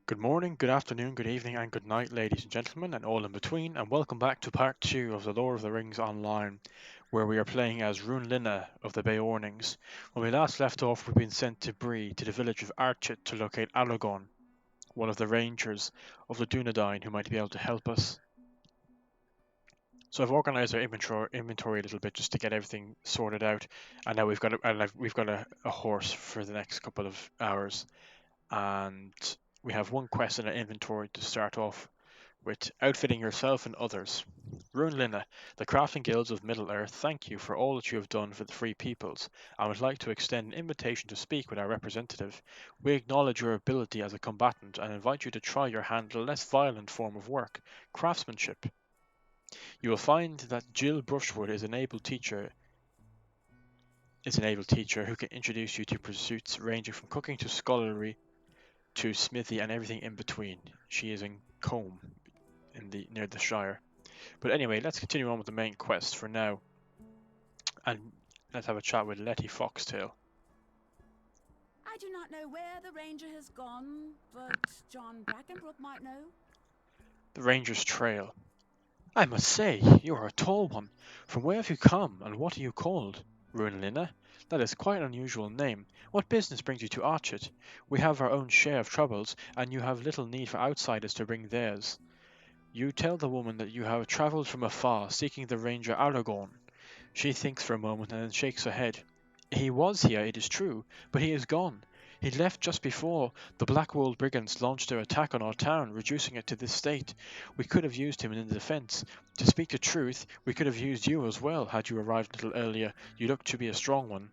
Good morning, good afternoon, good evening, and good night, ladies and gentlemen, and all in between, and welcome back to part 2 of the Lord of the Rings Online, where we are playing as Runlina of the Beornings. When we last left off, we've been sent to Bree, to the village of Archet, to locate Aragorn, one of the rangers of the Dunedain who might be able to help us. So I've organised our inventory a little bit just to get everything sorted out, and now we've got a horse for the next couple of hours, and we have one quest in our inventory to start off with outfitting yourself and others. Runlina, the crafting guilds of Middle-earth thank you for all that you have done for the free peoples, and would like to extend an invitation to speak with our representative. We acknowledge your ability as a combatant and invite you to try your hand at a less violent form of work, craftsmanship. You will find that Jill Brushwood is an able teacher who can introduce you to pursuits ranging from cooking to scullery to smithy and everything in between. She is in Combe near the Shire. But anyway, let's continue on with the main quest for now, and let's have a chat with Letty Foxtail. I do not know where the ranger has gone, but John Brackenbrook might know. The Ranger's Trail. I must say, you are a tall one. From where have you come, and what are you called? Runlina? That is quite an unusual name. What business brings you to Archet? We have our own share of troubles, and you have little need for outsiders to bring theirs. You tell the woman that you have travelled from afar, seeking the ranger Aragorn. She thinks for a moment and then shakes her head. He was here, it is true, but he is gone. He left just before the Blackwold brigands launched their attack on our town, reducing it to this state. We could have used him in defence. To speak the truth, we could have used you as well had you arrived a little earlier. You look to be a strong one.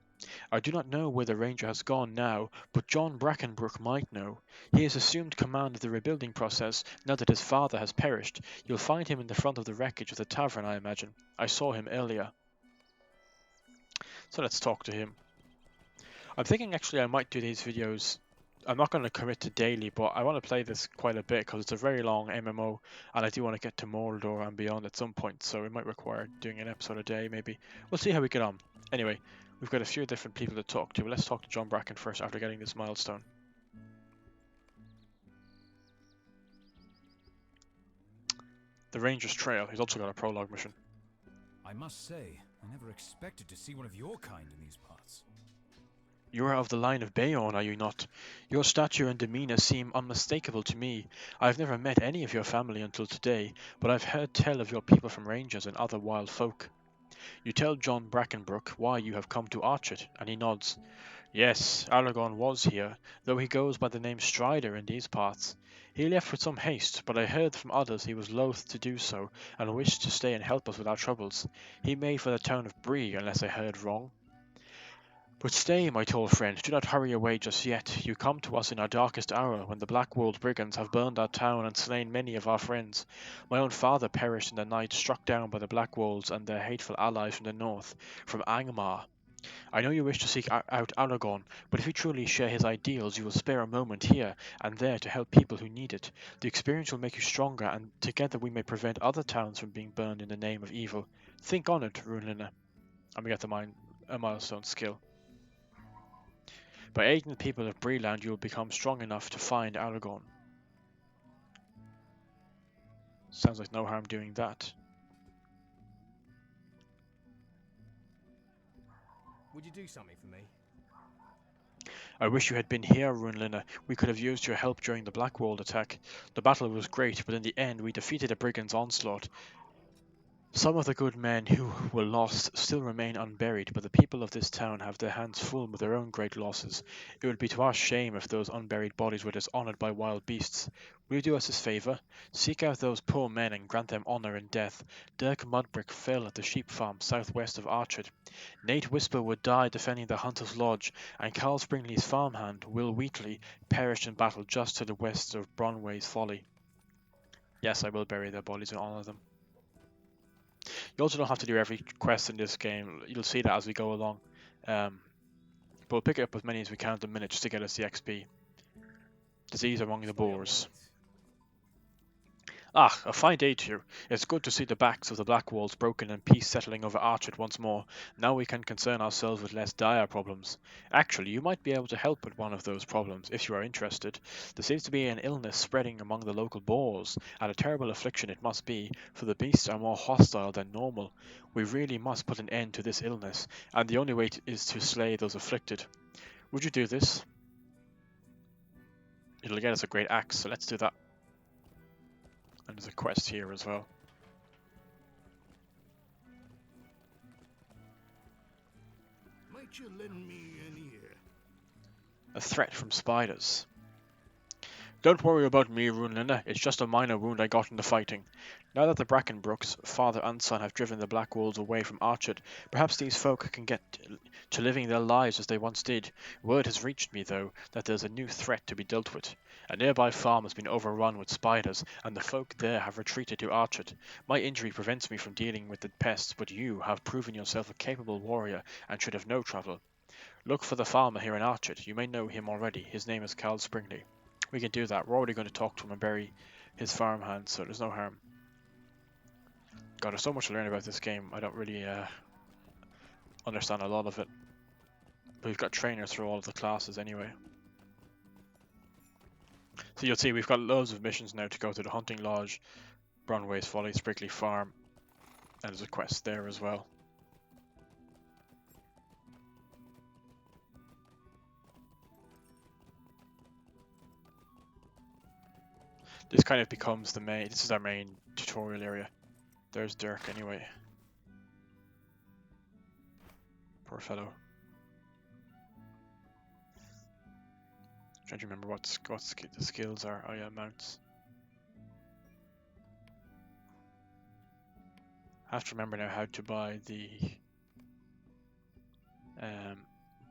I do not know where the ranger has gone now, but John Brackenbrook might know. He has assumed command of the rebuilding process now that his father has perished. You'll find him in the front of the wreckage of the tavern, I imagine. I saw him earlier. So let's talk to him. I'm thinking actually I might do these videos. I'm not going to commit to daily, but I want to play this quite a bit because it's a very long MMO and I do want to get to Mordor and beyond at some point, so it might require doing an episode a day maybe. We'll see how we get on. Anyway, we've got a few different people to talk to. Let's talk to John Bracken first after getting this milestone. The Ranger's Trail. He's also got a prologue mission. I must say, I never expected to see one of your kind in these parts. You are of the line of Beorn, are you not? Your stature and demeanour seem unmistakable to me. I have never met any of your family until today, but I've heard tell of your people from rangers and other wild folk. You tell John Brackenbrook why you have come to Archet, and he nods. Yes, Aragorn was here, though he goes by the name Strider in these parts. He left with some haste, but I heard from others he was loath to do so, and wished to stay and help us with our troubles. He made for the town of Bree, unless I heard wrong. But stay, my tall friend, do not hurry away just yet. You come to us in our darkest hour, when the Blackwold brigands have burned our town and slain many of our friends. My own father perished in the night, struck down by the Blackwolds and their hateful allies from the north, from Angmar. I know you wish to seek out Aragorn, but if you truly share his ideals, you will spare a moment here and there to help people who need it. The experience will make you stronger, and together we may prevent other towns from being burned in the name of evil. Think on it, Runlina. And we get a milestone skill. By aiding the people of Breeland, you will become strong enough to find Aragorn. Sounds like no harm doing that. Would you do something for me? I wish you had been here, Runlina. We could have used your help during the Blackwold attack. The battle was great, but in the end we defeated a brigand's onslaught. Some of the good men who were lost still remain unburied, but the people of this town have their hands full with their own great losses. It would be to our shame if those unburied bodies were dishonoured by wild beasts. Will you do us this favour? Seek out those poor men and grant them honour in death. Dirk Mudbrick fell at the sheep farm southwest of Archet. Nate Whisperwood died defending the Hunter's Lodge, and Carl Springley's farmhand, Will Wheatley, perished in battle just to the west of Bronway's Folly. Yes, I will bury their bodies and honour them. You also don't have to do every quest in this game. You'll see that as we go along. But we'll pick up as many as we can at the minute just to get us the XP. Disease among the boars. Ah, a fine day to you. It's good to see the backs of the black walls broken and peace settling over Archet once more. Now we can concern ourselves with less dire problems. Actually, you might be able to help with one of those problems, if you are interested. There seems to be an illness spreading among the local boars, and a terrible affliction it must be, for the beasts are more hostile than normal. We really must put an end to this illness, and the only way is to slay those afflicted. Would you do this? It'll get us a great axe, so let's do that. And there's a quest here as well. Might you lend me an ear? A threat from spiders. Don't worry about me, Runlina. It's just a minor wound I got in the fighting. Now that the Brackenbrooks, father and son, have driven the Black Wolves away from Archet, perhaps these folk can get to living their lives as they once did. Word has reached me, though, that there's a new threat to be dealt with. A nearby farm has been overrun with spiders, and the folk there have retreated to Archet. My injury prevents me from dealing with the pests, but you have proven yourself a capable warrior and should have no trouble. Look for the farmer here in Archet. You may know him already. His name is Cal Springley. We can do that. We're already going to talk to him and bury his farmhand, so there's no harm. God, there's so much to learn about this game. I don't really understand a lot of it. But we've got trainers for all of the classes anyway. So you'll see we've got loads of missions now to go to the Hunting Lodge, Bronway's Folly, Spriggley Farm, and there's a quest there as well. This kind of becomes the main, this is our main tutorial area. There's Dirk anyway. Poor fellow. Trying to remember what the skills are. Oh yeah, mounts. I have to remember now how to buy the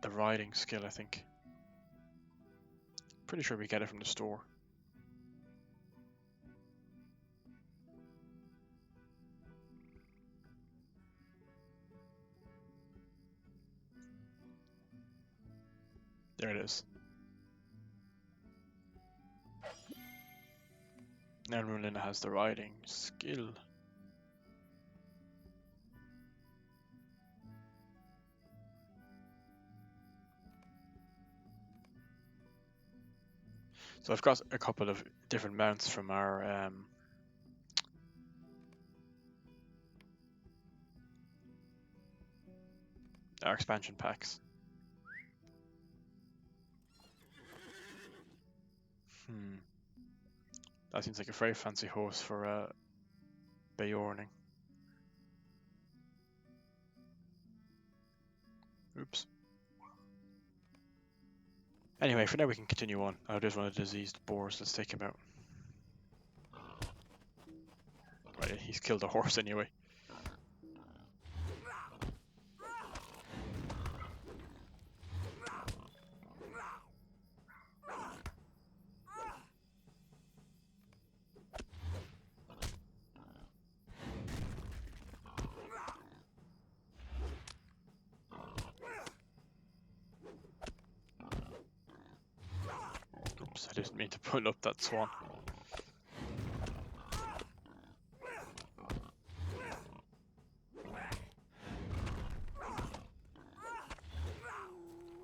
riding skill, I think. Pretty sure we get it from the store. There it is. Now Runlina has the riding skill. So I've got a couple of different mounts from our expansion packs. That seems like a very fancy horse for Beorning. Oops. Anyway, for now we can continue on. Oh, there's one of the diseased boars. Let's take him out. Right, he's killed a horse anyway. Oops, I didn't mean to pull up that swan.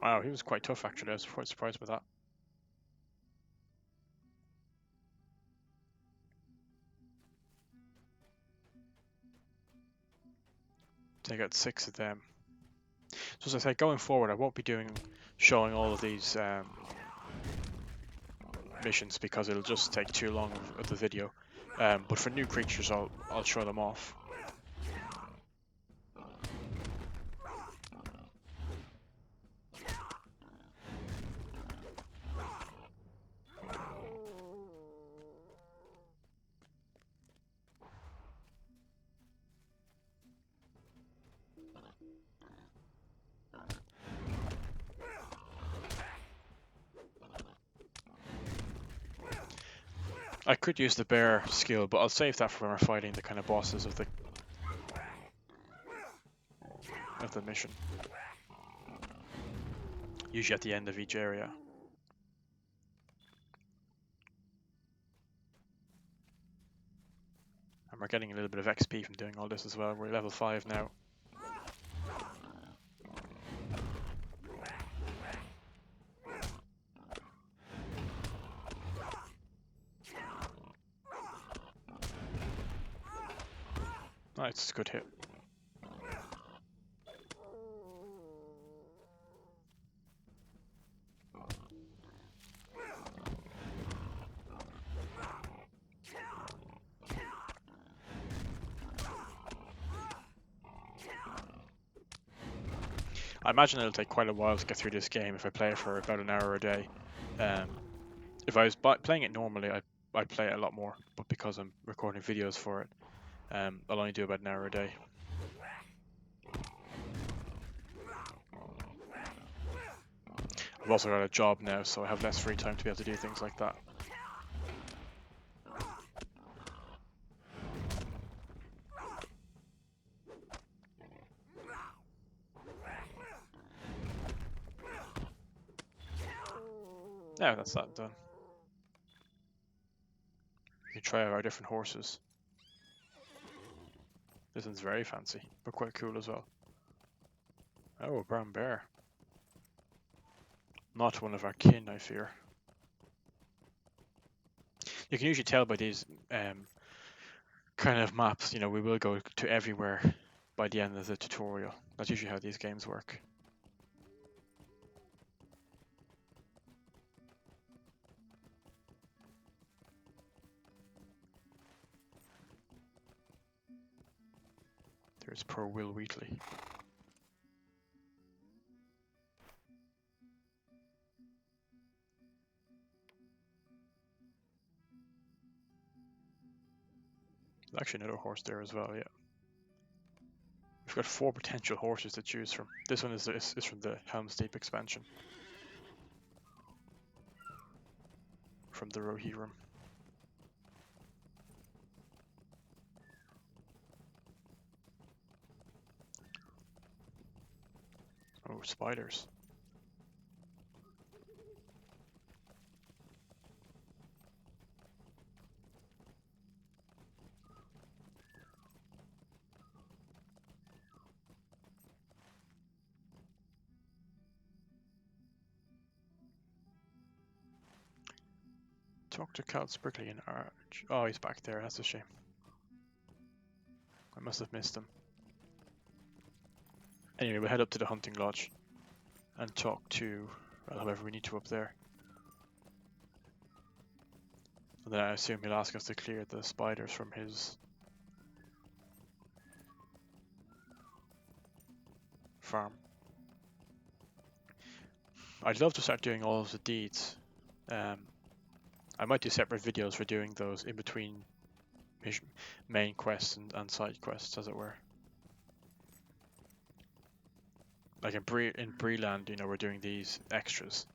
Wow, he was quite tough actually. I was quite surprised with that. Take out 6 of them. So as I said, going forward, I won't be showing all of these missions because it'll just take too long of the video. But for new creatures, I'll show them off. I could use the bear skill, but I'll save that for when we're fighting the kind of bosses of the mission. Usually at the end of each area. And we're getting a little bit of XP from doing all this as well. We're level 5 now. Nice, it's a good hit. I imagine it'll take quite a while to get through this game if I play it for about an hour a day. If I was playing it normally, I'd play it a lot more, but because I'm recording videos for it, I'll only do about an hour a day. I've also got a job now, so I have less free time to be able to do things like that. Now that's that done. We can try out our different horses. This one's very fancy, but quite cool as well. Oh, a brown bear. Not one of our kin, I fear. You can usually tell by these kind of maps, you know, we will go to everywhere by the end of the tutorial. That's usually how these games work. There's poor Will Wheatley. There's actually another horse there as well, yeah. We've got 4 potential horses to choose from. This one is from the Helm's Deep expansion. From the Rohirrim. Oh, spiders. Talk to Cal Sprigley and Arch. Oh, he's back there. That's a shame. I must have missed him. Anyway, we'll head up to the hunting lodge and talk to, well, whoever we need to up there. And then I assume he'll ask us to clear the spiders from his farm. I'd love to start doing all of the deeds. I might do separate videos for doing those in between main quests and side quests, as it were. Like in Breeland, you know, we're doing these extras,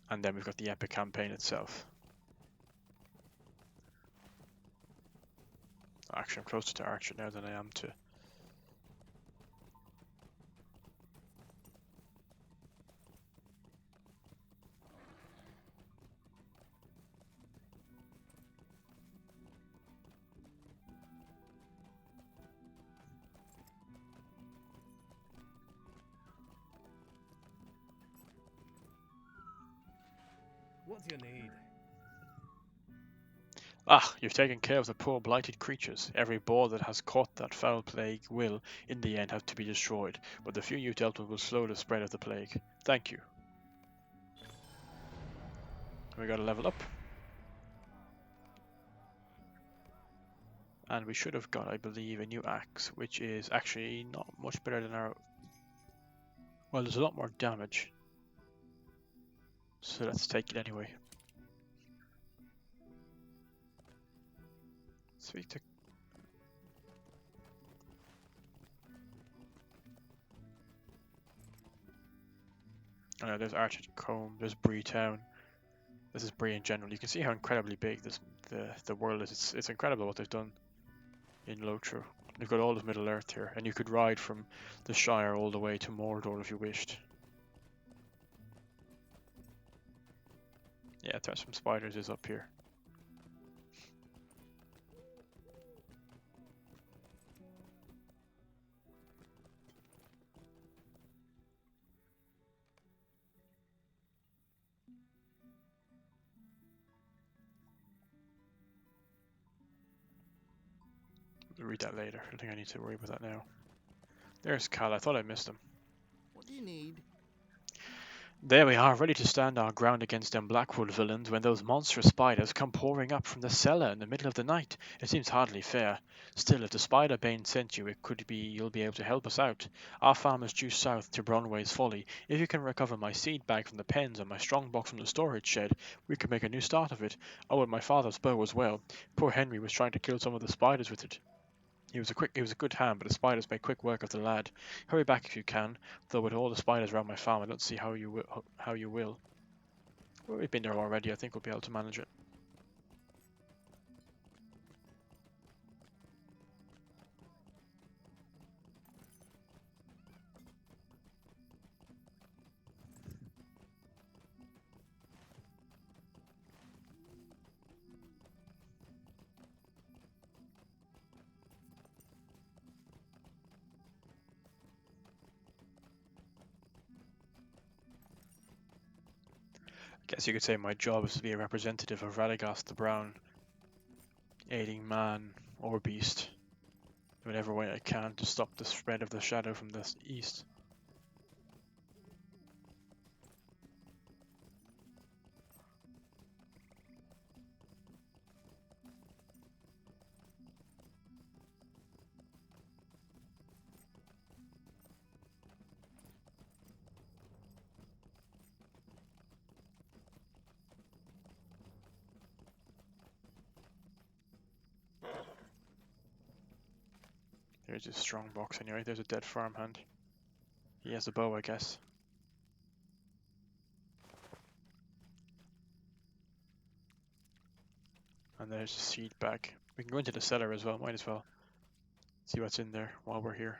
and then we've got the epic campaign itself. Actually, I'm closer to Archet now than I am to. What do you need? Ah, you've taken care of the poor blighted creatures. Every boar that has caught that foul plague will, in the end, have to be destroyed, but the few you've dealt with will slow the spread of the plague. Thank you. We got to level up. And we should have got, I believe, a new axe, which is actually not much better than our... Well, there's a lot more damage. So let's take it anyway. Speak to... there's Archet Combe, there's Bree Town. This is Bree in general. You can see how incredibly big the world is. It's incredible what they've done in Lothlórien. You've got all of Middle Earth here, and you could ride from the Shire all the way to Mordor if you wished. Yeah, there's some spiders is up here. read that later. I don't think I need to worry about that now. There's Cal. I thought I missed him. What do you need? There we are, ready to stand our ground against them Blackwood villains when those monstrous spiders come pouring up from the cellar in the middle of the night. It seems hardly fair. Still, if the spider bane sent you, it could be you'll be able to help us out. Our farm is due south to Bronway's Folly. If you can recover my seed bag from the pens and my strong box from the storage shed, we can make a new start of it. Oh, and my father's bow as well. Poor Henry was trying to kill some of the spiders with it. He was a good hand, but the spiders made quick work of the lad. Hurry back if you can, though with all the spiders around my farm, I don't see how you will. Well, we've been there already. I think we'll be able to manage it. Guess you could say my job is to be a representative of Radagast the Brown, aiding man or beast in whatever way I can to stop the spread of the shadow from the east. There's his strong box anyway. There's a dead farmhand. He has a bow, I guess. And there's a seed bag. We can go into the cellar as well. Might as well see what's in there while we're here.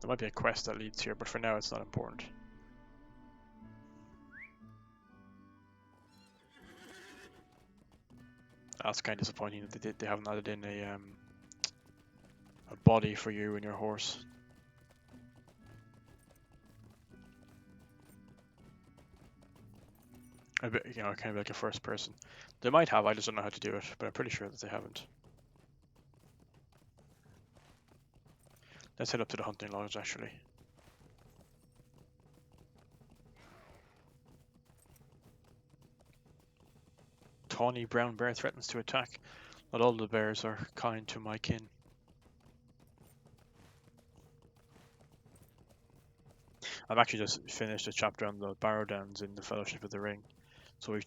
There might be a quest that leads here, but for now it's not important. That's kind of disappointing that they haven't added in a body for you and your horse. A bit, you know, kind of like a first person. They might have, I just don't know how to do it, but I'm pretty sure that they haven't. Let's head up to the hunting lodge actually. Tawny brown bear threatens to attack. Not all the bears are kind to my kin. I've actually just finished a chapter on the Barrow Downs in the Fellowship of the Ring. So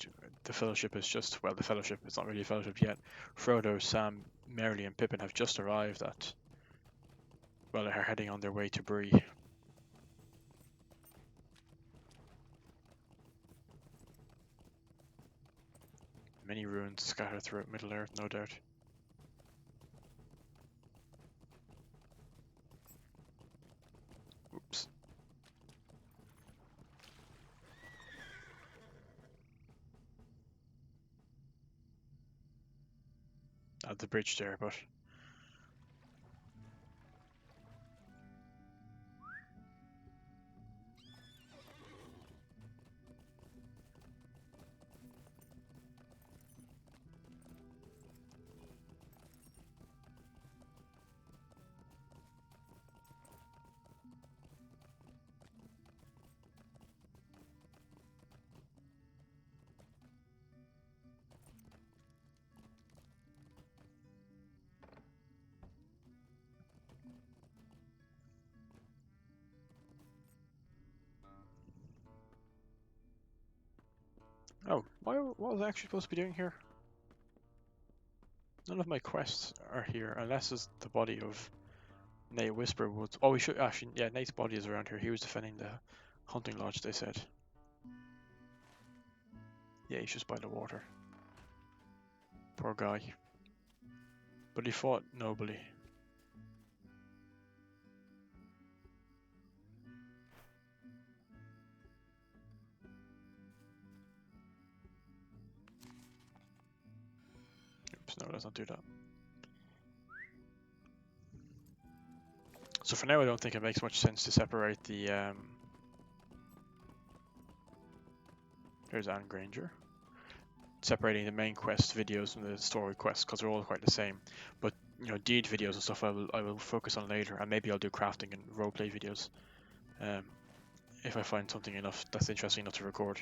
the Fellowship is just, well, the Fellowship, it's not really a Fellowship yet. Frodo, Sam, Merry and Pippin have just arrived at, well, they're heading on their way to Bree. Many ruins scattered throughout Middle-earth, no doubt. Oops. At the bridge there, but oh, what was I actually supposed to be doing here? None of my quests are here, unless it's the body of Nate Whisperwoods. Oh, we should actually, yeah, Nate's body is around here. He was defending the hunting lodge, they said. Yeah, he's just by the water. Poor guy. But he fought nobly. Oops, no, let's not do that. So for now, I don't think it makes much sense to separate the. Here's Anne Granger. Separating the main quest videos from the story quests because they're all quite the same. But deed videos and stuff I will focus on later, and maybe I'll do crafting and roleplay videos. If I find something enough that's interesting enough to record.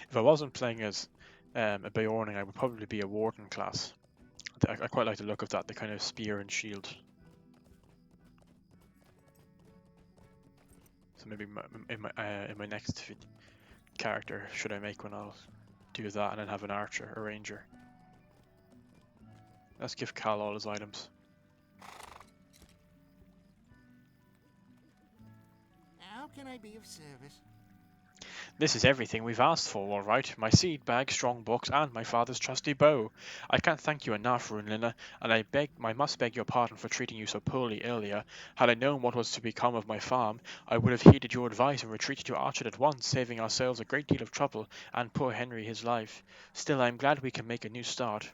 If I wasn't playing as a Beorning, I would probably be a Warden class. I quite like the look of that, the kind of spear and shield. So maybe in my next character, should I make one, I'll do that and then have an archer, a ranger. Let's give Cal all his items. How can I be of service? This is everything we've asked for, all right. My seed bag, strong books, and my father's trusty bow. I can't thank you enough, Runlina, and I must beg your pardon for treating you so poorly earlier. Had I known what was to become of my farm, I would have heeded your advice and retreated to Archet at once, saving ourselves a great deal of trouble, and poor Henry his life. Still, I am glad we can make a new start.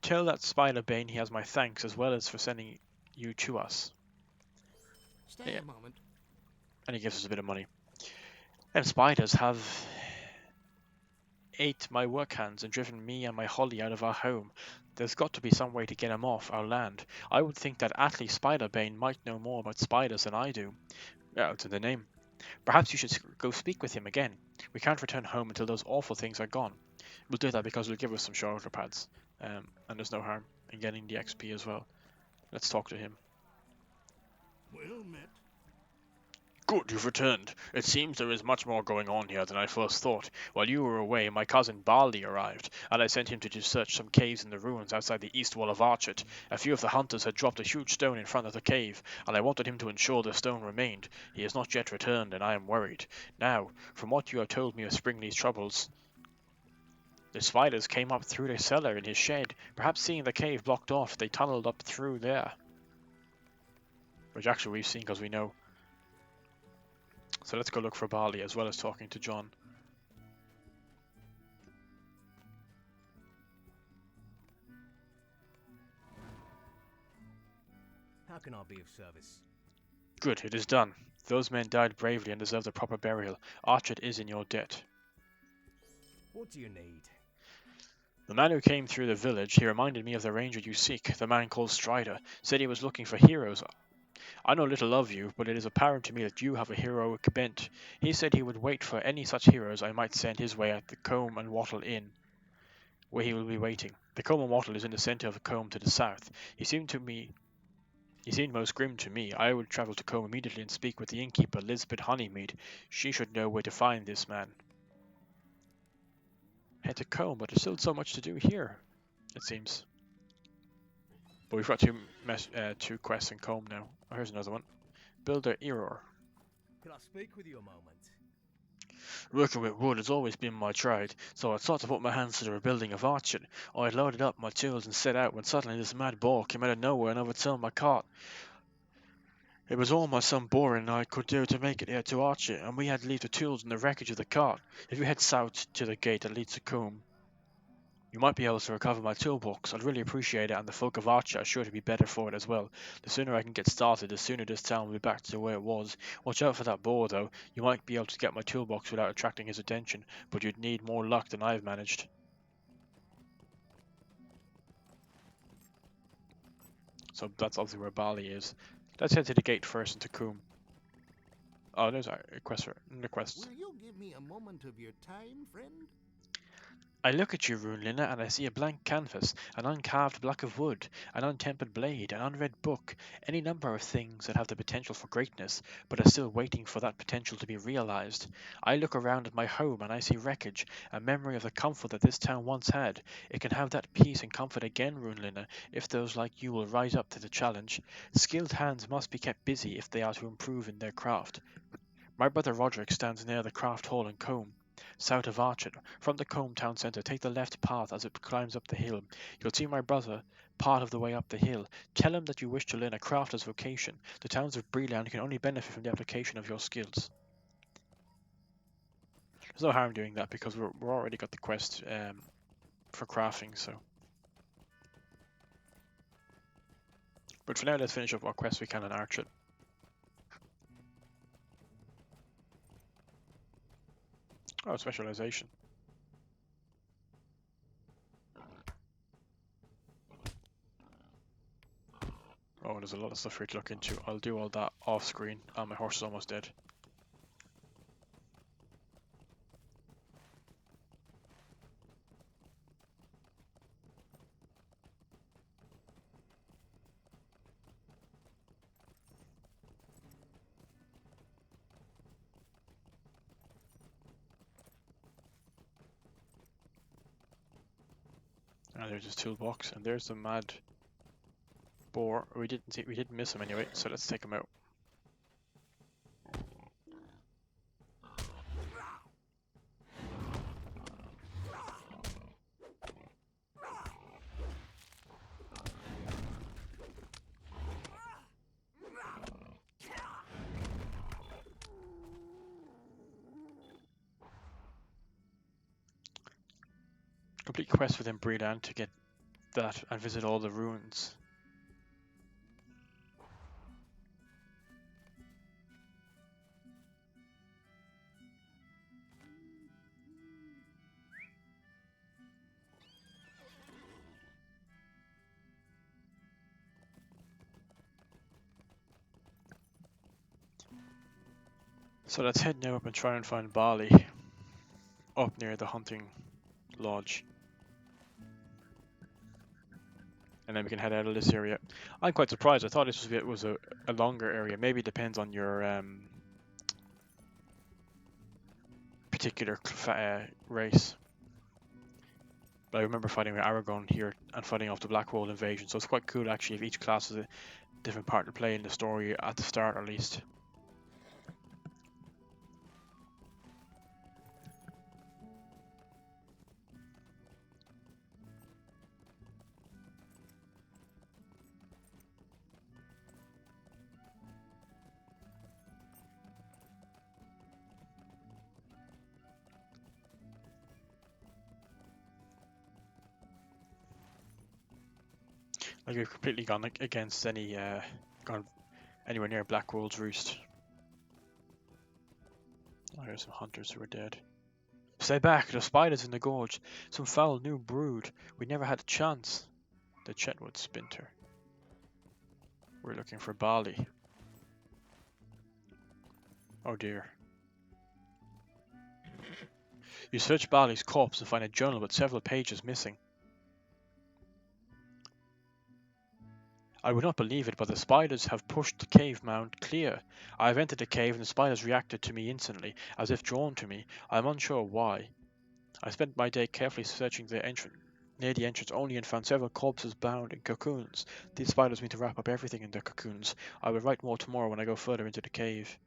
Tell that Spider-Bane he has my thanks, as well as for sending you to us. Stay a moment. And he gives us a bit of money. Them spiders have ate my work hands and driven me and my Holly out of our home. There's got to be some way to get 'em off our land. I would think that Atli Spiderbane might know more about spiders than I do. It's in the name. Perhaps you should go speak with him again. We can't return home until those awful things are gone. We'll do that because it'll give us some shoulder pads. And there's no harm in getting the XP as well. Let's talk to him. Well met. Good, you've returned. It seems there is much more going on here than I first thought. While you were away, my cousin Barley arrived, and I sent him to search some caves in the ruins outside the east wall of Archet. A few of the hunters had dropped a huge stone in front of the cave, and I wanted him to ensure the stone remained. He has not yet returned, and I am worried. Now, from what you have told me of Springley's troubles, the spiders came up through the cellar in his shed. Perhaps seeing the cave blocked off, they tunneled up through there. Which actually we've seen because we know. So let's go look for Barley as well as talking to John. How can I be of service? Good, it is done. Those men died bravely and deserve the proper burial. Archet is in your debt. What do you need? The man who came through the village, he reminded me of the ranger you seek, the man called Strider. Said he was looking for heroes. I know little of you, but it is apparent to me that you have a heroic bent. He said he would wait for any such heroes I might send his way at the Comb and Wattle Inn, where he will be waiting. The Comb and Wattle is in the centre of the Comb to the south. He seemed most grim to me. I would travel to Comb immediately and speak with the innkeeper, Lisbeth Honeymead. She should know where to find this man. Head to Comb, but there's still so much to do here, it seems. But we've got two quests in Comb now. Oh, here's another one. Builder Error. Can I speak with you a moment? Working with wood has always been my trade, so I thought to put my hands to the rebuilding of Archet. I had loaded up my tools and set out when suddenly this mad boar came out of nowhere and overturned my cart. It was all my son Borin and I could do to make it here to Archet, and we had to leave the tools in the wreckage of the cart. If you head south to the gate that leads to Combe, you might be able to recover my toolbox. I'd really appreciate it, and the folk of Archet are sure to be better for it as well. The sooner I can get started, the sooner this town will be back to where it was. Watch out for that boar, though. You might be able to get my toolbox without attracting his attention, but you'd need more luck than I've managed. So that's obviously where Bali is. Let's head to the gate first into Combe. Oh, there's a request. Will you give me a moment of your time, friend? I look at you, Runlina, and I see a blank canvas, an uncarved block of wood, an untempered blade, an unread book, any number of things that have the potential for greatness, but are still waiting for that potential to be realized. I look around at my home and I see wreckage, a memory of the comfort that this town once had. It can have that peace and comfort again, Runlina, if those like you will rise up to the challenge. Skilled hands must be kept busy if they are to improve in their craft. My brother Roderick stands near the craft hall in Combe. south of Archet. From the Combe town centre, take the left path as it climbs up the hill. You'll see my brother part of the way up the hill. Tell him that you wish to learn a crafter's vocation. The towns of Bree can only benefit from the application of your skills. There's no harm doing that because we're already got the quest for crafting, so. But for now, let's finish up what quest we can in Archet. Oh, specialization. Oh, there's a lot of stuff here to look into. I'll do all that off screen. Oh, my horse is almost dead. And there's his toolbox, and there's the mad boar. We didn't miss him anyway, so let's take him out. Complete quest within Bree to get that and visit all the ruins. So let's head now up and try and find Bali up near the hunting lodge. And then we can head out of this area. I'm quite surprised. I thought this was a longer area. Maybe it depends on your particular race. But I remember fighting with Aragon here and fighting off the Black Wall invasion. So it's quite cool actually if each class has a different part to play in the story at the start at least. Like we've completely gone against any gone anywhere near Blackwold's roost. Oh, there's some hunters who are dead. Stay back, the spiders in the gorge. Some foul new brood. We never had a chance. The Chetwood Spinter. We're looking for Bali. Oh dear. You search Bali's corpse and find a journal with several pages missing. I would not believe it, but the spiders have pushed the cave mound clear. I have entered the cave and the spiders reacted to me instantly, as if drawn to me. I am unsure why. I spent my day carefully searching the entrance, near the entrance only, and found several corpses bound in cocoons. These spiders mean to wrap up everything in their cocoons. I will write more tomorrow when I go further into the cave.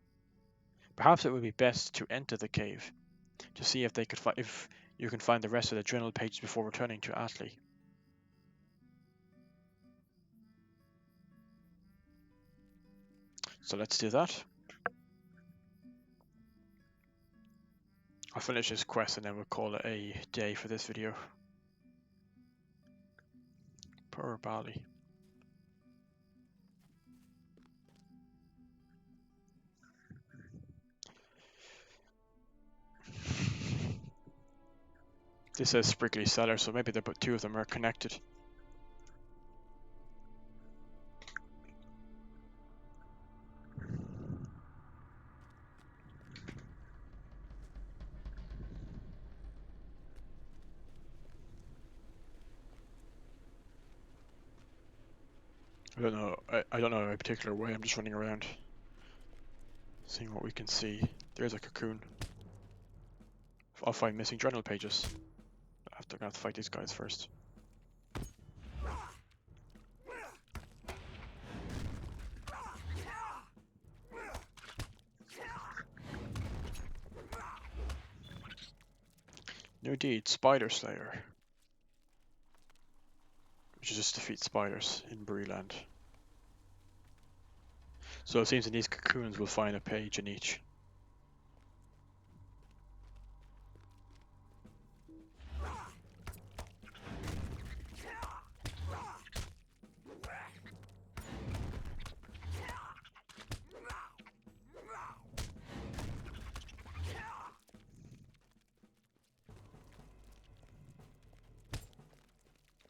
Perhaps it would be best to enter the cave, to see if you can find the rest of the journal pages before returning to Atli. So let's do that. I'll finish this quest and then we'll call it a day for this video. Poor Bali. This says Spriggly Cellar, so maybe the two of them are connected. I don't know. I don't know a particular way. I'm just running around, seeing what we can see. There's a cocoon. I'll find missing journal pages. I'm gonna have to fight these guys first. New deed, Spider Slayer. Which is just defeat spiders in Bree land. So it seems in these cocoons we'll find a page in each.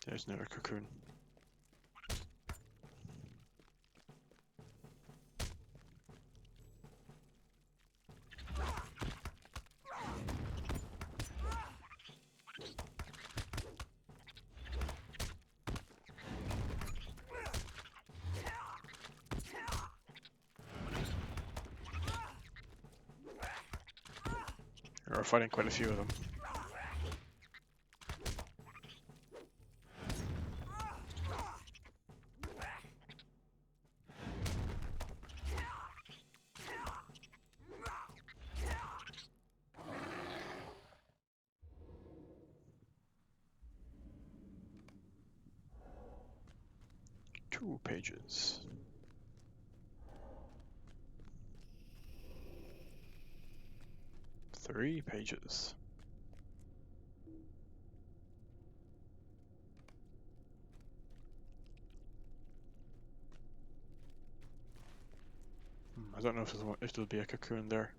There's another cocoon. We're fighting quite a few of them. Two pages. Three pages. I don't know if there'll be a cocoon there.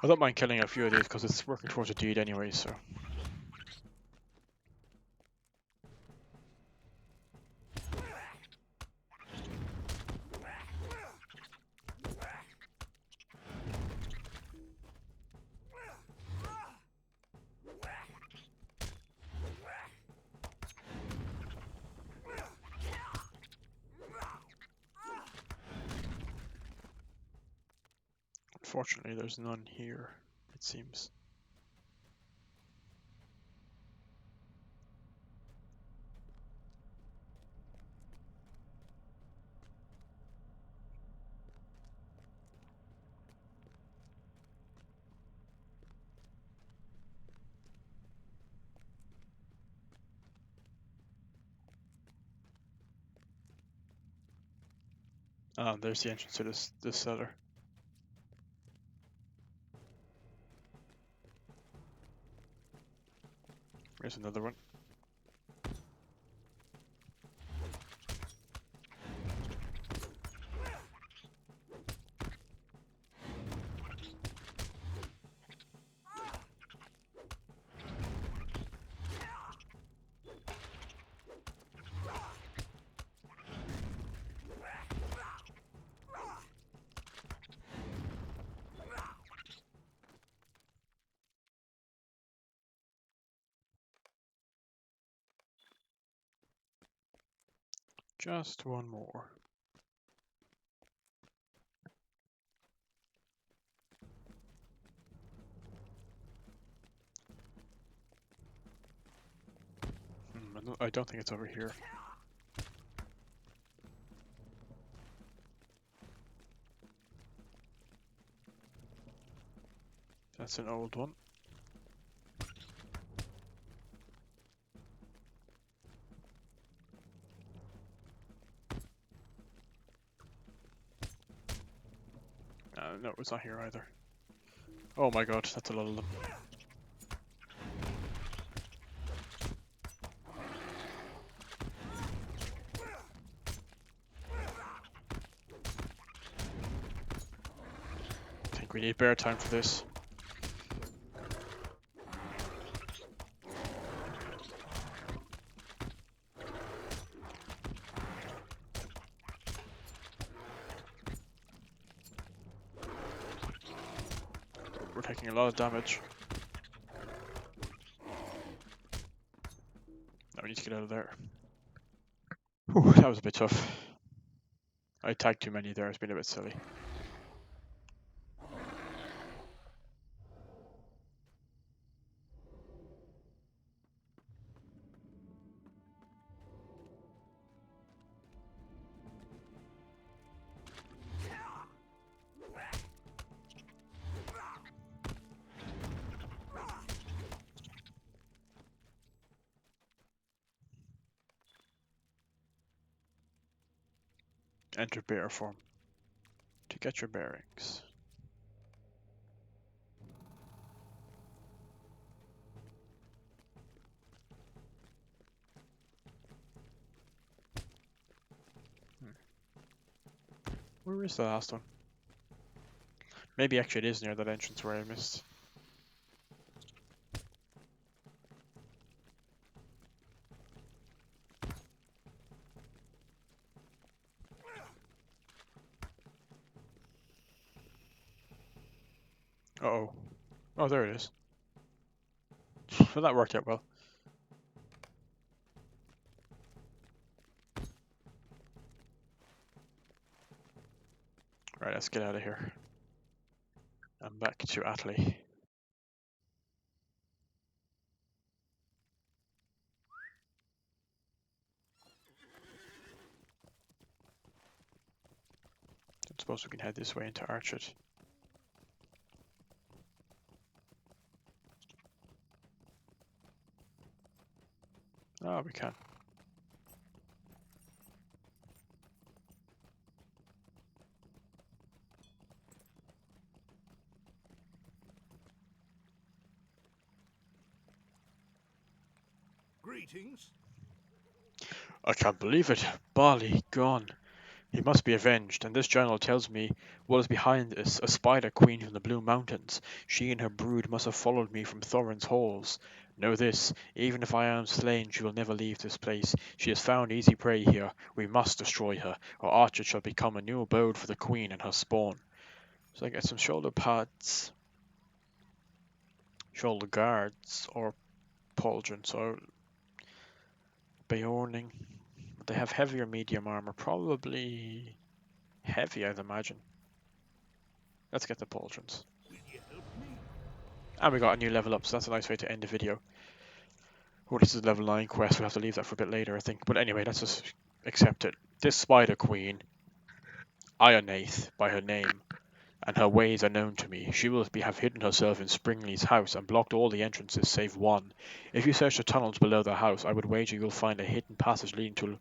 I don't mind killing a few of these because it's working towards a deed anyway, so. Unfortunately, there's none here, it seems. Ah, there's the entrance to this cellar. There's another one. Just one more. I don't think it's over here. That's an old one. No, it's not here either. Oh my god, that's a lot of them. I think we need bear time for this. We're taking a lot of damage. Now we need to get out of there. Whew, that was a bit tough. I tagged too many there, it's been a bit silly. Enter bearer form to get your bearings. Where is the last one? Maybe actually it is near that entrance where I missed. Uh-oh. Oh, there it is. Well, that worked out well. Right, let's get out of here. I'm back to Attley. I suppose we can head this way into Archet. Oh, we can. Greetings. I can't believe it. Barley gone. He must be avenged, and this journal tells me what is behind this, a spider queen from the Blue Mountains. She and her brood must have followed me from Thorin's halls. Know this, even if I am slain, she will never leave this place. She has found easy prey here. We must destroy her, or Archet shall become a new abode for the queen and her spawn. So I get some shoulder pads, shoulder guards, or pauldrons, or Beorning. They have heavy or medium armor, probably heavy, I'd imagine. Let's get the pauldrons. Will you help me? And we got a new level up, so that's a nice way to end the video. Oh, this is a level 9 quest, we'll have to leave that for a bit later, I think. But anyway, let's just accept it. This Spider Queen, Ionaith by her name, and her ways are known to me. She will have hidden herself in Springley's house and blocked all the entrances save one. If you search the tunnels below the house, I would wager you'll find a hidden passage leading to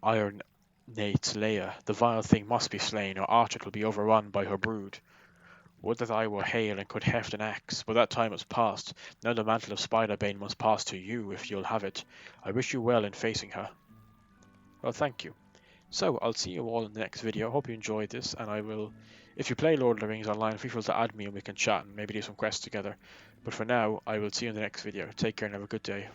Ionaith's lair. The vile thing must be slain, or Archet will be overrun by her brood. Would that I were hale and could heft an axe, but that time is past. Now the mantle of Spiderbane must pass to you, if you'll have it. I wish you well in facing her. Well, thank you. So, I'll see you all in the next video. I hope you enjoyed this, and I will... If you play Lord of the Rings online, feel free to add me and we can chat and maybe do some quests together. But for now, I will see you in the next video. Take care and have a good day.